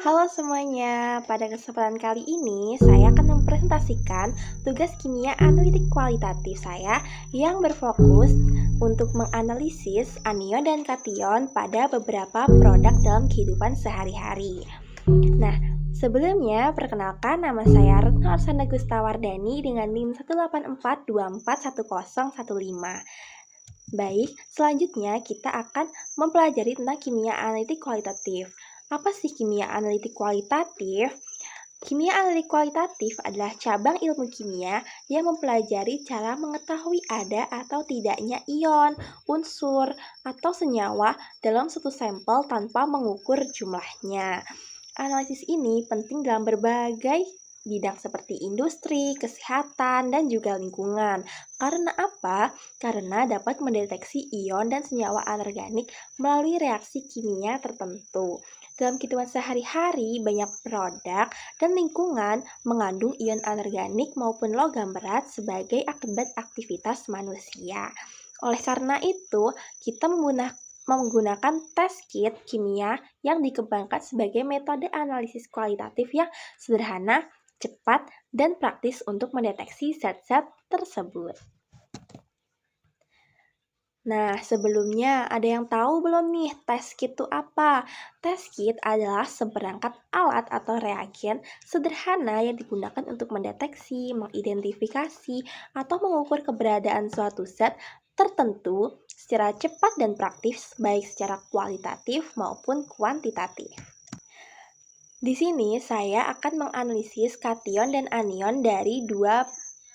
Halo semuanya, pada kesempatan kali ini saya akan mempresentasikan tugas kimia analitik kualitatif saya yang berfokus untuk menganalisis anion dan kation pada beberapa produk dalam kehidupan sehari-hari. Nah, sebelumnya perkenalkan nama saya Retno Arsana Gustawardani dengan NIM 184241015. Baik, selanjutnya kita akan mempelajari tentang kimia analitik kualitatif. Apa sih kimia analitik kualitatif? Kimia analitik kualitatif adalah cabang ilmu kimia yang mempelajari cara mengetahui ada atau tidaknya ion, unsur, atau senyawa dalam suatu sampel tanpa mengukur jumlahnya. Analisis ini penting dalam berbagai bidang seperti industri, kesehatan, dan juga lingkungan. Karena apa? Karena dapat mendeteksi ion dan senyawa anorganik melalui reaksi kimia tertentu. Dalam kehidupan sehari-hari, banyak produk dan lingkungan mengandung ion anorganik maupun logam berat sebagai akibat aktivitas manusia. Oleh karena itu, kita menggunakan test kit kimia yang dikembangkan sebagai metode analisis kualitatif yang sederhana, cepat, dan praktis untuk mendeteksi zat-zat tersebut. Nah, sebelumnya ada yang tahu belum nih test kit itu apa? Test kit adalah seperangkat alat atau reagen sederhana yang digunakan untuk mendeteksi, mengidentifikasi, atau mengukur keberadaan suatu zat tertentu secara cepat dan praktis, baik secara kualitatif maupun kuantitatif. Di sini saya akan menganalisis kation dan anion dari dua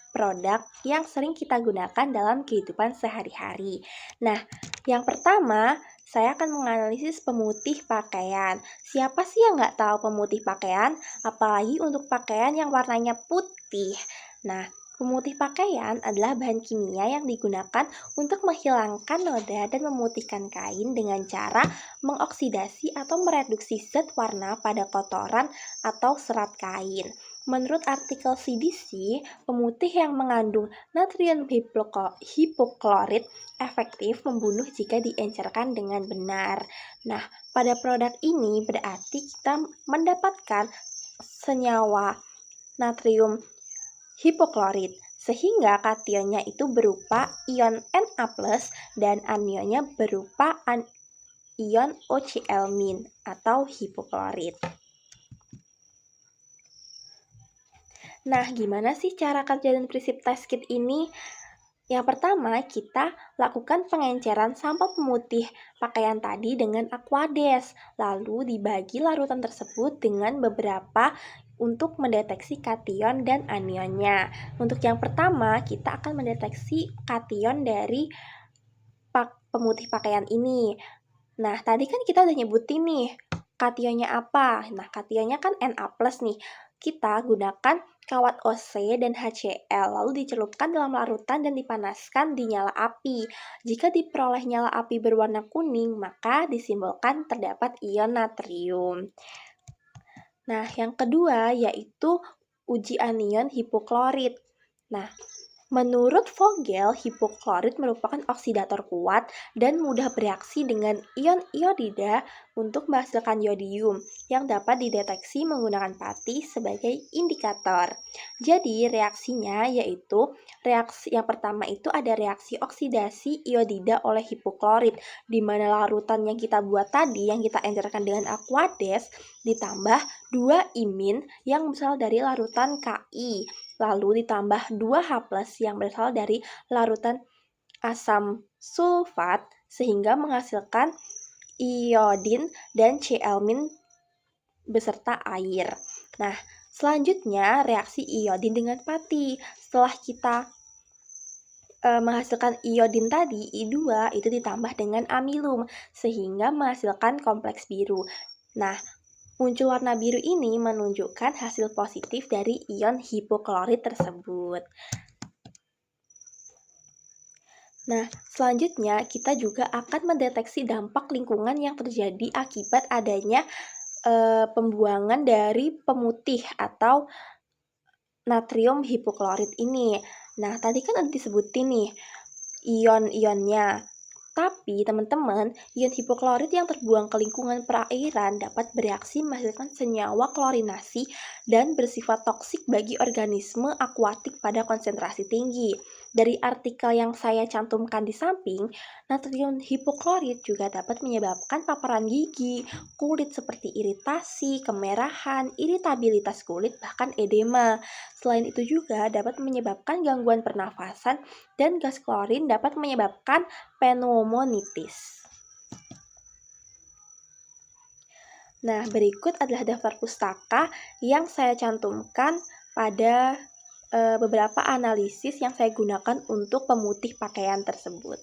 produk yang sering kita gunakan dalam kehidupan sehari-hari. Nah, yang pertama, saya akan menganalisis pemutih pakaian. Siapa sih yang nggak tahu pemutih pakaian? Apalagi untuk pakaian yang warnanya putih. Nah, pemutih pakaian adalah bahan kimia yang digunakan untuk menghilangkan noda dan memutihkan kain dengan cara mengoksidasi atau mereduksi zat warna pada kotoran atau serat kain. Menurut artikel CDC, pemutih yang mengandung natrium hipoklorit efektif membunuh jika diencerkan dengan benar. Nah, pada produk ini berarti kita mendapatkan senyawa natrium hipoklorit, sehingga kationnya itu berupa ion Na+ dan anionnya berupa ion OCl- atau hipoklorit. Nah, gimana sih cara kerja dan prinsip test kit ini? Yang pertama, kita lakukan pengenceran sampel pemutih pakaian tadi dengan Aquades, lalu dibagi larutan tersebut dengan beberapa untuk mendeteksi kation dan anionnya. Untuk yang pertama, kita akan mendeteksi kation dari pemutih pakaian ini. Nah, tadi kan kita udah nyebutin nih, kationnya apa? Nah, kationnya kan Na+ nih. Kita gunakan kawat OC dan HCl, lalu dicelupkan dalam larutan dan dipanaskan di nyala api. Jika diperoleh nyala api berwarna kuning, maka disimbolkan terdapat ion natrium. Nah, yang kedua yaitu uji anion hipoklorit. Nah, menurut Vogel, hipoklorit merupakan oksidator kuat dan mudah bereaksi dengan ion iodida untuk menghasilkan yodium yang dapat dideteksi menggunakan pati sebagai indikator. Jadi, reaksinya yaitu reaksi yang pertama itu ada reaksi oksidasi iodida oleh hipoklorit, di mana larutan yang kita buat tadi yang kita encerkan dengan Aquades ditambah 2 imin yang berasal dari larutan Ki. Lalu ditambah 2H+ yang berasal dari larutan asam sulfat sehingga menghasilkan iodin dan Cl- beserta air. Nah, selanjutnya reaksi iodin dengan pati. Setelah kita menghasilkan iodin tadi, I2 itu ditambah dengan amilum sehingga menghasilkan kompleks biru. Nah, muncul warna biru ini menunjukkan hasil positif dari ion hipoklorit tersebut. Nah, selanjutnya kita juga akan mendeteksi dampak lingkungan yang terjadi akibat adanya pembuangan dari pemutih atau natrium hipoklorit ini. Nah, tadi kan udah disebutin nih ion-ionnya. Tapi teman-teman, ion hipoklorit yang terbuang ke lingkungan perairan dapat bereaksi menghasilkan senyawa klorinasi dan bersifat toksik bagi organisme akuatik pada konsentrasi tinggi. Dari artikel yang saya cantumkan di samping, natrium hipoklorit juga dapat menyebabkan paparan gigi, kulit seperti iritasi, kemerahan, iritabilitas kulit, bahkan edema. Selain itu juga dapat menyebabkan gangguan pernafasan dan gas klorin dapat menyebabkan pneumonitis. Nah, berikut adalah daftar pustaka yang saya cantumkan pada beberapa analisis yang saya gunakan untuk pemutih pakaian tersebut.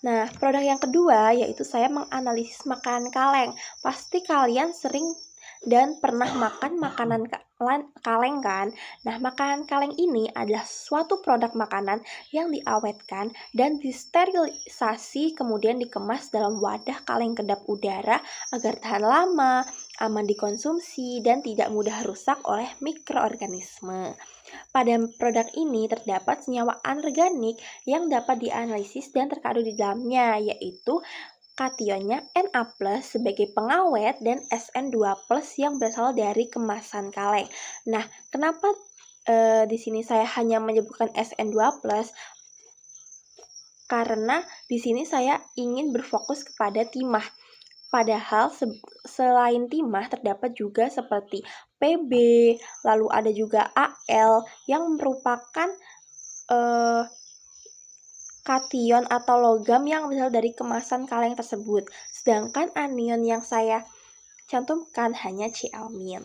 Nah, produk yang kedua yaitu saya menganalisis makanan kaleng. Pasti kalian sering dan pernah makan makanan kaleng kan? Nah, makanan kaleng ini adalah suatu produk makanan yang diawetkan dan disterilisasi kemudian dikemas dalam wadah kaleng kedap udara agar tahan lama, aman dikonsumsi, dan tidak mudah rusak oleh mikroorganisme. Pada produk ini terdapat senyawa anorganik yang dapat dianalisis dan terkandung di dalamnya, yaitu kationnya Na+ sebagai pengawet dan Sn2+ yang berasal dari kemasan kaleng. Nah, kenapa di sini saya hanya menyebutkan Sn2+? Karena di sini saya ingin berfokus kepada timah. Padahal selain timah terdapat juga seperti Pb, lalu ada juga Al yang merupakan kation atau logam yang berasal dari kemasan kaleng tersebut. Sedangkan anion yang saya cantumkan hanya Cl-.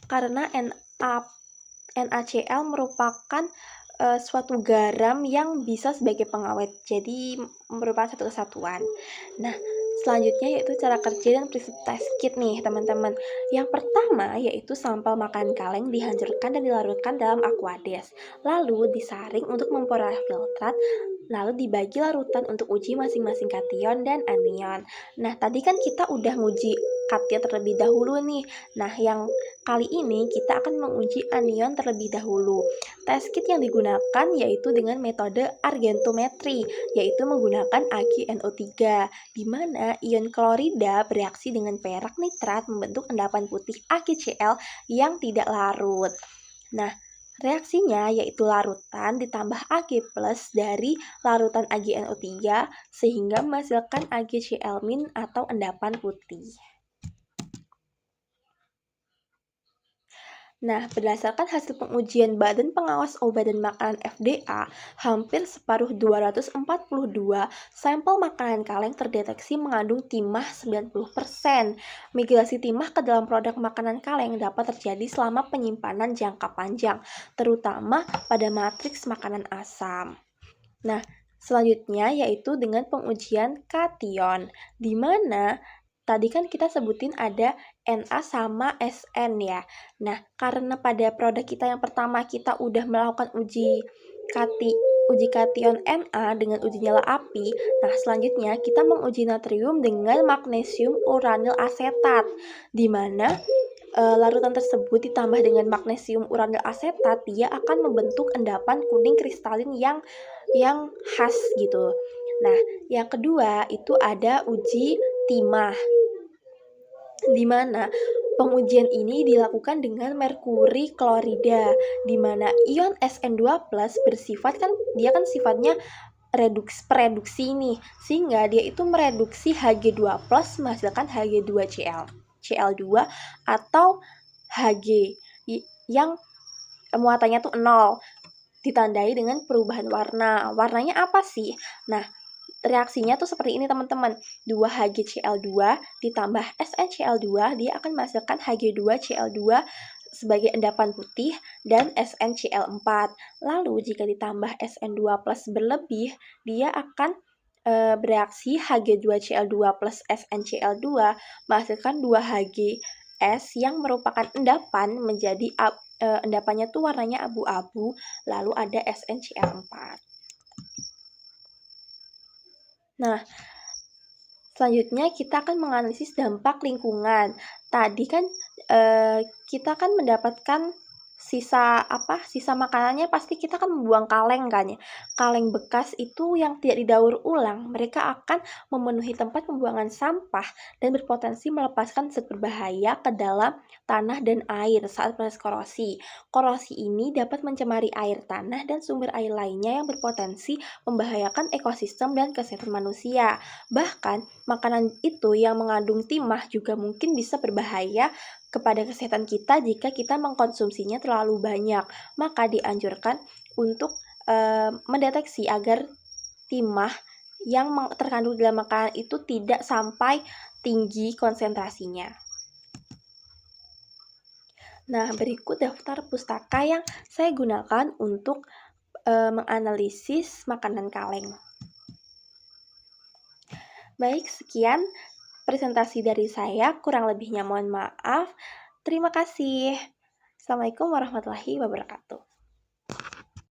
Karena NaCl merupakan suatu garam yang bisa sebagai pengawet, jadi merupakan satu kesatuan. Nah, selanjutnya yaitu cara kerja dan prinsip test kit nih teman-teman. Yang pertama yaitu sampel makanan kaleng dihancurkan dan dilarutkan dalam aqueous, lalu disaring untuk memperoleh filtrat, lalu dibagi larutan untuk uji masing-masing kation dan anion. Nah, tadi kan kita udah nguji kation terlebih dahulu nih. Nah, yang kali ini kita akan menguji anion terlebih dahulu. Test kit yang digunakan yaitu dengan metode argentometri, yaitu menggunakan AgNO3, di mana ion klorida bereaksi dengan perak nitrat membentuk endapan putih AgCl yang tidak larut. Nah, reaksinya yaitu larutan ditambah Ag+ dari larutan AgNO3 sehingga menghasilkan AgCl- atau endapan putih. Nah, berdasarkan hasil pengujian Badan Pengawas Obat dan Makanan FDA, hampir separuh 242 sampel makanan kaleng terdeteksi mengandung timah 90%. Migrasi timah ke dalam produk makanan kaleng dapat terjadi selama penyimpanan jangka panjang, terutama pada matriks makanan asam. Nah, selanjutnya yaitu dengan pengujian kation, di mana tadi kan kita sebutin ada Na sama Sn ya. Nah, karena pada produk kita yang pertama kita udah melakukan uji kation Na dengan uji nyala api. Nah, selanjutnya kita menguji natrium dengan magnesium uranil asetat, di mana larutan tersebut ditambah dengan magnesium uranil asetat, dia akan membentuk endapan kuning kristalin yang khas gitu. Nah, yang kedua itu ada uji timah, di mana pengujian ini dilakukan dengan merkuri klorida, di mana ion Sn2+ bersifat kan dia kan sifatnya pereduksi nih, sehingga dia itu mereduksi Hg2+ menghasilkan Hg2Cl2 atau Hg yang muatannya tuh 0, ditandai dengan perubahan warna. Warnanya apa sih? Nah, reaksinya tuh seperti ini teman-teman. 2HgCl2 ditambah SnCl2, dia akan menghasilkan Hg2Cl2 sebagai endapan putih dan SnCl4. Lalu jika ditambah Sn2+ berlebih, dia akan bereaksi Hg2Cl2 plus SnCl2 menghasilkan 2Hgs yang merupakan endapan menjadi endapannya tuh warnanya abu-abu, lalu ada SnCl4. Nah, selanjutnya kita akan menganalisis dampak lingkungan. Tadi kan kita kan mendapatkan sisa makanannya pasti kita kan membuang kaleng kan ya. Kaleng bekas itu yang tidak didaur ulang, mereka akan memenuhi tempat pembuangan sampah dan berpotensi melepaskan zat berbahaya ke dalam tanah dan air saat proses korosi. Korosi ini dapat mencemari air tanah dan sumber air lainnya yang berpotensi membahayakan ekosistem dan kesehatan manusia. Bahkan, makanan itu yang mengandung timah juga mungkin bisa berbahaya kepada kesehatan kita jika kita mengkonsumsinya terlalu banyak. Maka dianjurkan untuk mendeteksi agar timah yang terkandung dalam makanan itu tidak sampai tinggi konsentrasinya. Nah, berikut daftar pustaka yang saya gunakan untuk menganalisis makanan kaleng. Baik, sekian presentasi dari saya, kurang lebihnya mohon maaf. Terima kasih. Assalamualaikum warahmatullahi wabarakatuh.